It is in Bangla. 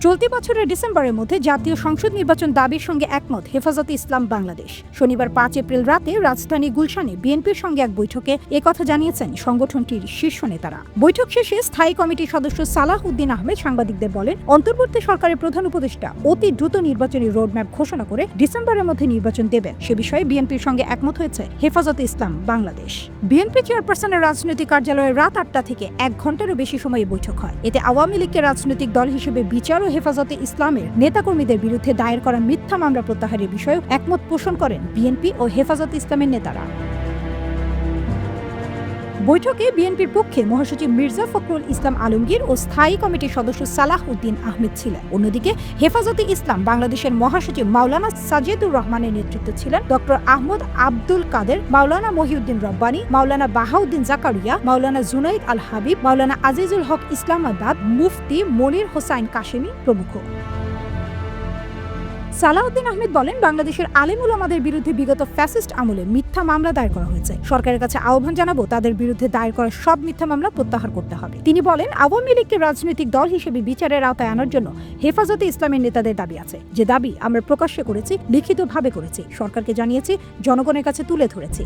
চলতি বছরের ডিসেম্বরের মধ্যে জাতীয় সংসদ নির্বাচন দাবির সঙ্গে একমত হেফাজতে ইসলাম বাংলাদেশ। শনিবার ৫ এপ্রিল রাতে রাজধানী গুলশানে বিএনপির সঙ্গে এক বৈঠকে একথা জানিয়েছেন সংগঠনটির শীর্ষ নেতারা। বৈঠক শেষে স্থায়ী কমিটির সদস্য সালাহ উদ্দিন আহমেদ সাংবাদিকদের বলেন, অন্তর্বর্তী সরকারের প্রধান উপদেষ্টা অতি দ্রুত নির্বাচনী রোডম্যাপ ঘোষণা করে ডিসেম্বরের মধ্যে নির্বাচন দেবেন। সে বিষয়ে বিএনপির সঙ্গে একমত হয়েছে হেফাজতে ইসলাম বাংলাদেশ। বিএনপি চেয়ারপারসনের রাজনৈতিক কার্যালয়ে রাত ৮টা থেকে ১ ঘণ্টারও বেশি সময়ে বৈঠক হয়। এতে আওয়ামী লীগকে রাজনৈতিক দল হিসেবে বিচার ও হেফাজতে ইসলামের নেতাকর্মীদের বিরুদ্ধে দায়ের করা মিথ্যা মামলা প্রত্যাহারের বিষয়েও একমত পোষণ করেন বিএনপি ও হেফাজতে ইসলামের নেতারা। বৈঠকে বিএনপির পক্ষে মহাসচিব মির্জা ফখরুল ইসলাম আলমগীর ও স্থায়ী কমিটির সদস্য সালাহ উদ্দিন আহমেদ ছিলেন। অন্যদিকে হেফাজতে ইসলাম বাংলাদেশের মহাসচিব মাওলানা সাজেদুর রহমানের নেতৃত্বে ছিলেন ডক্টর আহমদ আব্দুল কাদের, মাওলানা মহিউদ্দিন রব্বানী, মাওলানা বাহাউদ্দিন জাকারিয়া, মাওলানা জুনাইদ আল হাবিব, মাওলানা আজিজুল হক ইসলামাবাদ, মুফতি মনির হোসাইন কাশেমি প্রমুখ। সালাউদ্দিন আহমেদ বলেন, বাংলাদেশের আলেম উলামাদের বিরুদ্ধে বিগত ফ্যাসিস্ট আমলে মিথ্যা মামলা দায়ের করা হয়েছে। সরকারের কাছে আহ্বান জানাবো তাদের বিরুদ্ধে দায়ের করা সব মিথ্যা মামলা প্রত্যাহার করতে হবে। তিনি বলেন, আওয়ামী লীগকে রাজনৈতিক দল হিসেবে বিচারের আওতায় আনার জন্য হেফাজতে ইসলামের নেতাদের দাবি আছে। যে দাবি আমরা প্রকাশ্যে করেছি, লিখিতভাবে করেছি, সরকারকে জানিয়েছি, জনগণের কাছে তুলে ধরেছি।